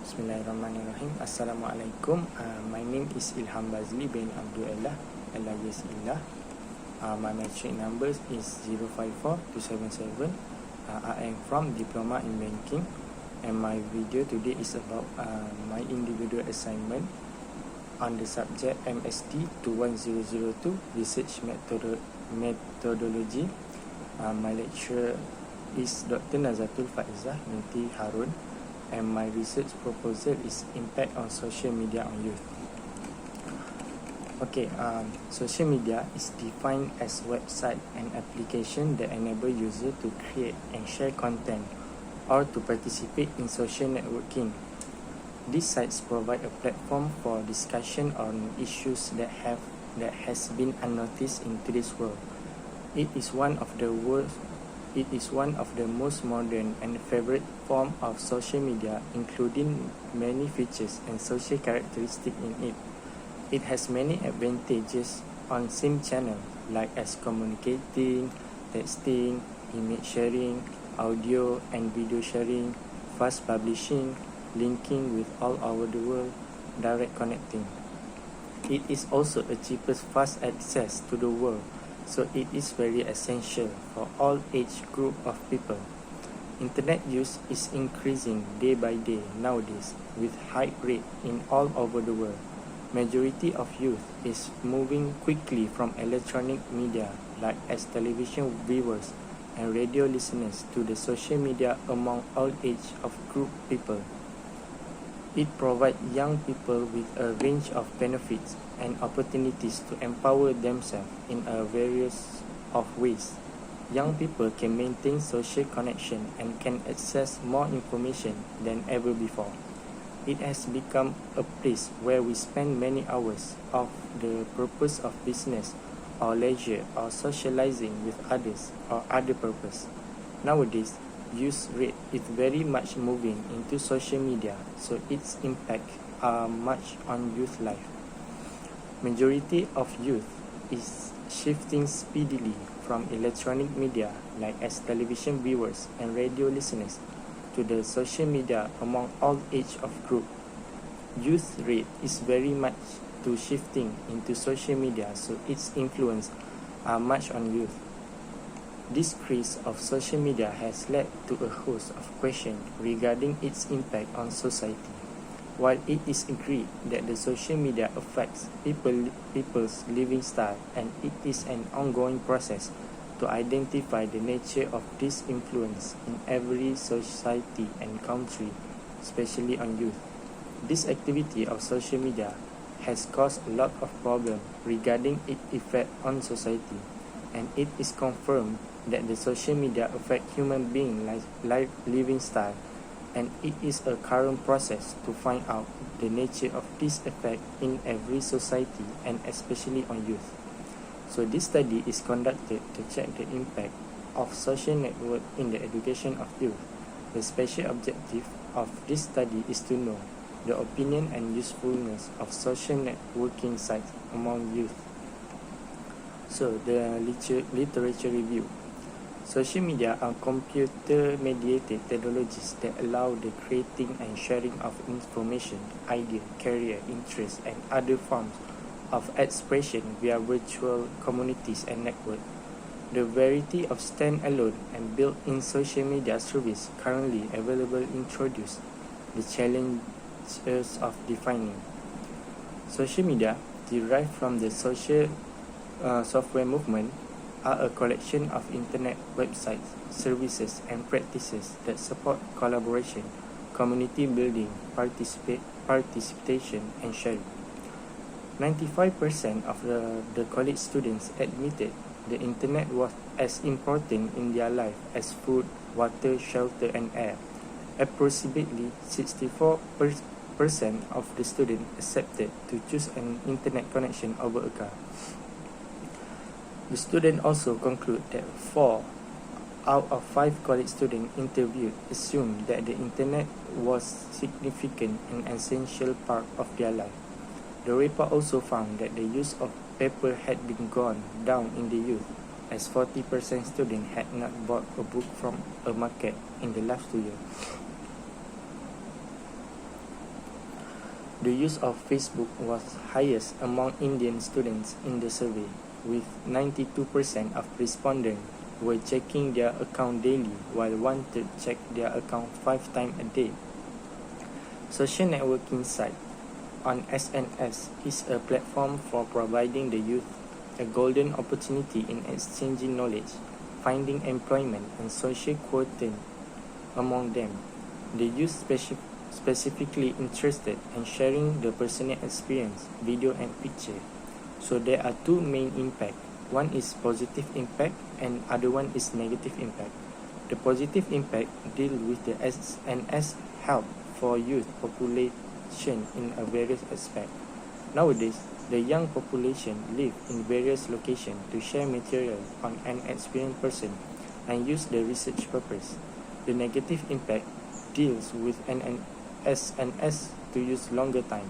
Bismillahirrahmanirrahim. Assalamualaikum. My name is Ilham Bazli bin Abdullah alias Illah. My matric number is 054277. I am from Diploma in Banking, and my video today is about my individual assignment on the subject MSD21002 Research Methodology. My lecturer is Dr. Nazatul Faizah binti Harun, and my research proposal is impact on social media on youth. Okay, social media is defined as website and application that enable user to create and share content or to participate in social networking. These sites provide a platform for discussion on issues that has been unnoticed in today's world. It is one of the most modern and favorite form of social media, including many features and social characteristics in it. It has many advantages on same channel, like as communicating, texting, image sharing, audio and video sharing, fast publishing, linking with all over the world, direct connecting. It is also a cheapest fast access to the world, so it is very essential for all age group of people. Internet use is increasing day by day nowadays with high rate in all over the world. Majority of youth is moving quickly from electronic media like as television viewers and radio listeners to the social media among all age of group people. It provides young people with a range of benefits and opportunities to empower themselves in a various of ways. Young people can maintain social connection and can access more information than ever before. It has become a place where we spend many hours of the purpose of business or leisure or socializing with others or other purpose. Nowadays, youth rate is very much moving into social media, so its impact are much on youth life. Majority of youth is shifting speedily from electronic media like as television viewers and radio listeners to the social media among all age of group. Youth rate is very much to shifting into social media, so its influence are much on youth. This increase of social media has led to a host of questions regarding its impact on society. While it is agreed that the social media affects people's living style, and it is an ongoing process to identify the nature of this influence in every society and country, especially on youth. This activity of social media has caused a lot of problems regarding its effect on society, and it is confirmed that the social media affect human being life living style, and it is a current process to find out the nature of this effect in every society and especially on youth. So this study is conducted to check the impact of social network in the education of youth. The special objective of this study is to know the opinion and usefulness of social networking sites among youth. So the literature review. Social media are computer-mediated technologies that allow the creating and sharing of information, idea, career, interests, and other forms of expression via virtual communities and networks. The variety of stand-alone and built-in social media services currently available introduce the challenges of defining. Social media, derived from the social software movement, are a collection of internet websites, services, and practices that support collaboration, community building, participation, and sharing. 95% of the college students admitted the internet was as important in their life as food, water, shelter, and air. Approximately 64% of the students accepted to choose an internet connection over a car. The student also conclude that 4 out of 5 college students interviewed assumed that the internet was significant and essential part of their life. The report also found that the use of paper had been gone down in the youth, as 40% students had not bought a book from a market in the last 2 years. The use of Facebook was highest among Indian students in the survey, with 92% of respondents were checking their account daily, while one-third checked their account 5 times a day. Social networking site on SNS is a platform for providing the youth a golden opportunity in exchanging knowledge, finding employment, and social quotient among them. The youth specifically interested in sharing the personal experience, video and picture. So there are two main impacts. One is positive impact and other one is negative impact. The positive impact deal with the SNS help for youth population in a various aspect. Nowadays, the young population live in various locations to share material on an experienced person and use the research purpose. The negative impact deals with an SNS to use longer time.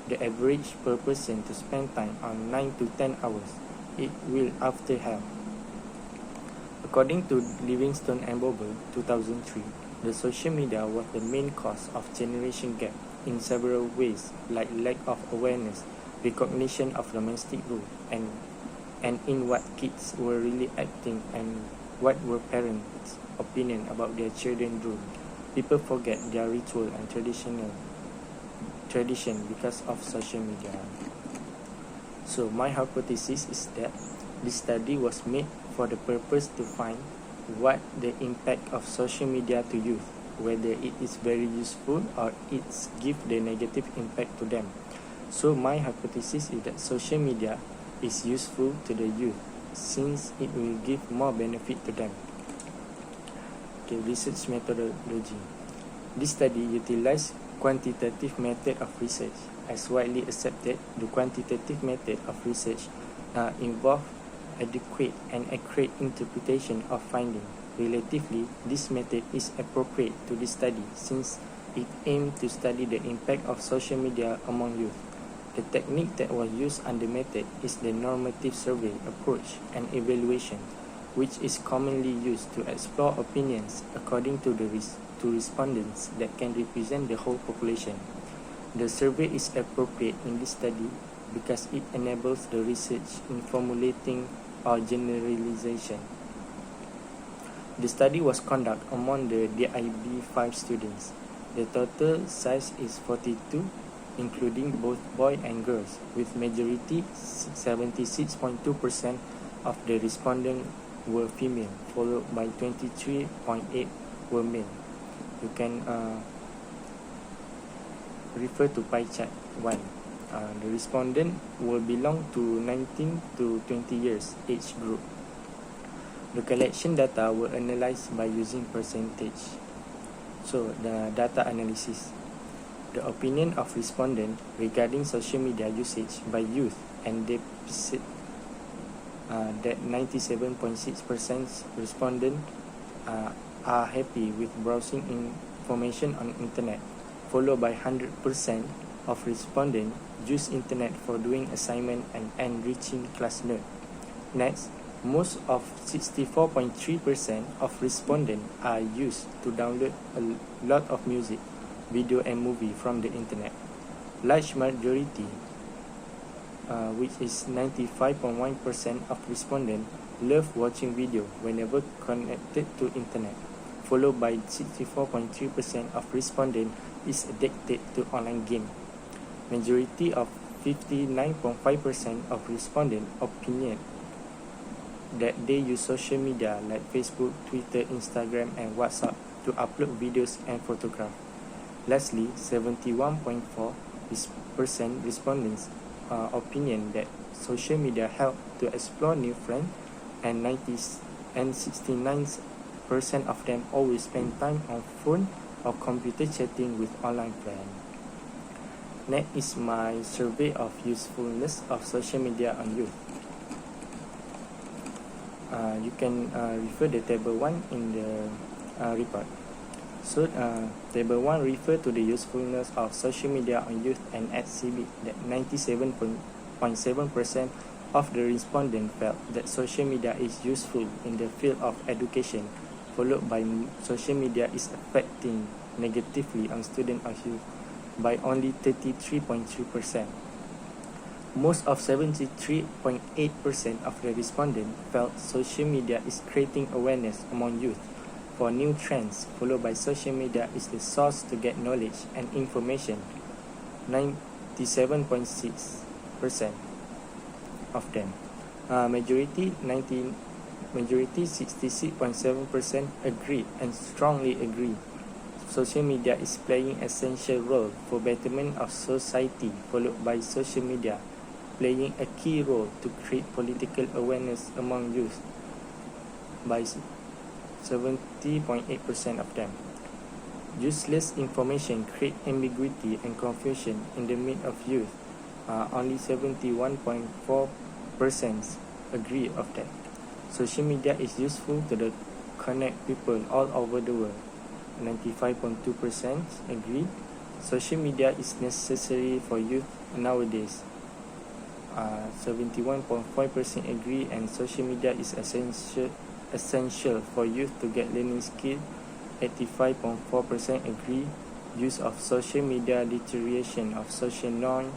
The average per person to spend time on 9 to 10 hours. It will after help. According to Livingstone and Bobble, 2003, the social media was the main cause of generation gap in several ways, like lack of awareness, recognition of domestic rule, and in what kids were really acting and what were parents' opinion about their children doing. People forget their ritual and tradition because of social media. So my hypothesis is that this study was made for the purpose to find what the impact of social media to youth, whether it is very useful or it's give the negative impact to them. So my hypothesis is that social media is useful to the youth since it will give more benefit to them. Okay, research methodology. This study utilized quantitative method of research. As widely accepted, the quantitative method of research involve adequate and accurate interpretation of findings. Relatively, this method is appropriate to this study since it aimed to study the impact of social media among youth. The technique that was used under method is the normative survey approach and evaluation, which is commonly used to explore opinions according to respondents that can represent the whole population. The survey is appropriate in this study because it enables the research in formulating or generalization. The study was conducted among the DIB 5 students. The total size is 42, including both boys and girls, with majority 76.2% of the respondents were female, followed by 23.8% were male. You can refer to pie chart 1. The respondent will belong to 19 to 20 years age group. The collection data were analyzed by using percentage. So the data analysis. The opinion of respondent regarding social media usage by youth and deficit that 97.6% respondent are happy with browsing information on internet, followed by 100% of respondents use internet for doing assignment and enriching class note. Next, most of 64.3% of respondents are used to download a lot of music, video and movie from the internet. Large majority, which is 95.1% of respondents, love watching video whenever connected to internet, followed by 64.3% of respondents is addicted to online game. Majority of 59.5% of respondents opinion that they use social media like Facebook, Twitter, Instagram and WhatsApp to upload videos and photographs. Lastly, 71.4% respondents opinion that social media help to explore new friends, and 69% of them always spend time on phone or computer chatting with online friends. Next is my survey of usefulness of social media on youth. You can refer the table 1 in the report. So table 1 refer to the usefulness of social media on youth and exhibit that 97.7% of the respondents felt that social media is useful in the field of education, followed by social media is affecting negatively on students or youth. by only 33.3%. Most of 73.8% of the respondents felt social media is creating awareness among youth for new trends, followed by social media is the source to get knowledge and information, 97.6% of them. Majority 66.7% agree and strongly agree. Social media is playing an essential role for betterment of society, followed by social media playing a key role to create political awareness among youth by 70.8% of them. Useless information create ambiguity and confusion in the midst of youth. Only 71.4% agree of that. Social media is useful to connect people all over the world. 95.2% agree. Social media is necessary for youth nowadays. 71.5% agree, and social media is essential for youth to get learning skill. 85.4% agree. Use of social media deterioration of social norm.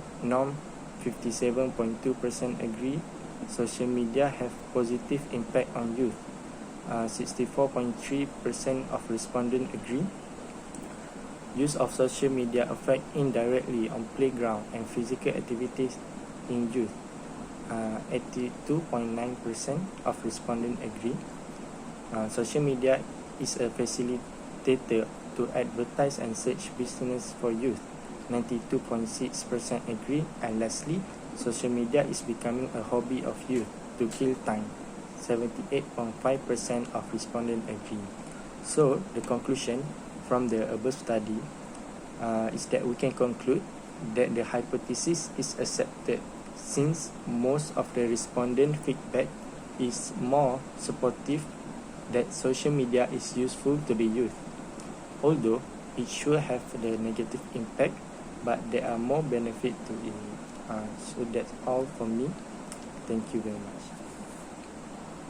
57.2% agree. Social media have positive impact on youth. 64.3% of respondents agree. Use of social media affect indirectly on playground and physical activities in youth. 82.9% of respondents agree. Social media is a facilitator to advertise and search business for youth. 92.6% agree. And lastly, social media is becoming a hobby of youth to kill time. 78.5% of respondents agree. So, the conclusion from the above study is that we can conclude that the hypothesis is accepted since most of the respondent feedback is more supportive that social media is useful to the youth. Although it should have the negative impact, but there are more benefits to it. So that's all from me. Thank you very much.